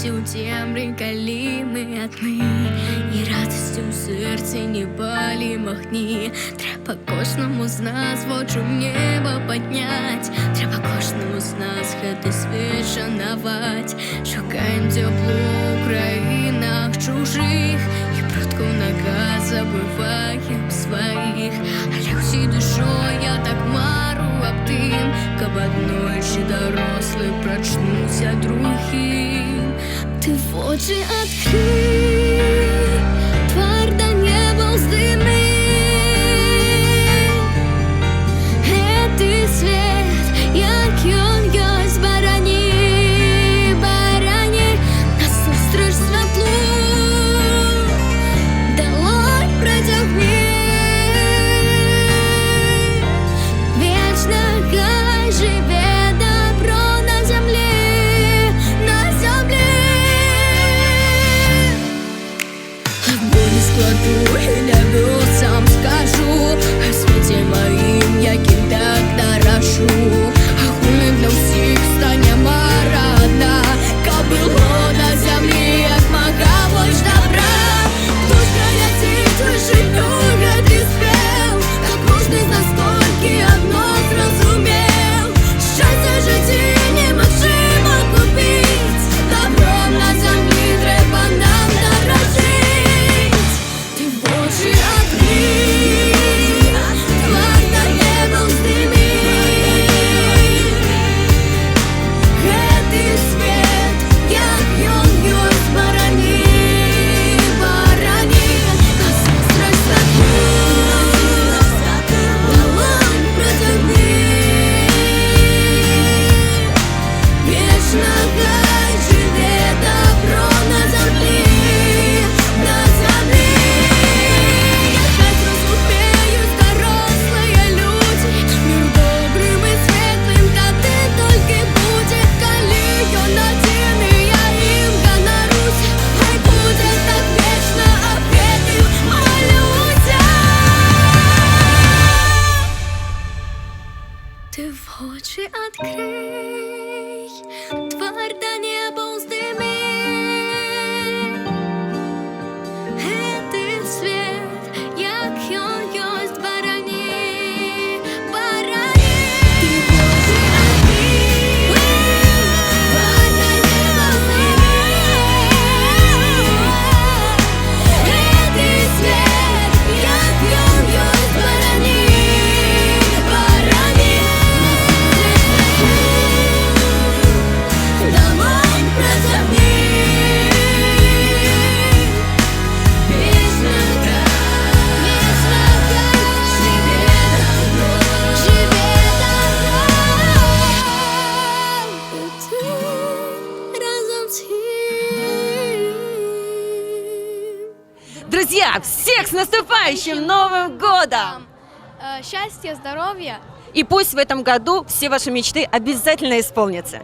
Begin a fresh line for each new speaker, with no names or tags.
у темрі, коли ми одні, і радості у серці не палимо огні. Треба кожному з нас воду в небо піднять, треба кожному з нас хати світ шанувати. Шукаємо тепло у країнах чужих, і предків наказ забуваємо своїх. Але всі душою я так мару об тим, каб однойчі дорослі прочнуться другим. Ти в очі відкрий, твердо небо вздими. Гэтый свет, як ён ёсць, барані, барані насустрач святлу. Долонь протягни, вечно хай живе добро на землі, на землі. Болі складу і небесам скажу о світі моїм, яким так дорожу. Ми для всіх станемо одна, каб було на землі як мага больш добра. Хто ж пролетить вишеню гэтый спев, как кожний з нас тільки одно зрозумів: щастя в житті немагчыма купить, добром на землі треба нам дорожить. Ти в очі відкрий, твердо небо вздими. Гэтый свет, як ён ёсць, барані, барані насустрач святлу. Долонь протягни, вечно хай живе добро на землі, на землі. Хай зрозуміють дорослі люди, мир добрим і світлим тады тільки буде, коли ён один, і я їм ганарусь. Хай буде так вічно, об гэтым молюся. Ти в очі відкрий, твердо небо вздими. Гэтый свет, як ён ёсць, барані, барані. Ти в очі відкрий, твердо небо вздими. Гэтый свет, як ён ёсць, барані, барані. Долонь протягни, вечно живе добро, живе добро. І ти разом з ним.
Друзья, всех с наступающим Новым годом!
Счастья, здоровья.
И пусть в этом году все ваши мечты обязательно исполнятся.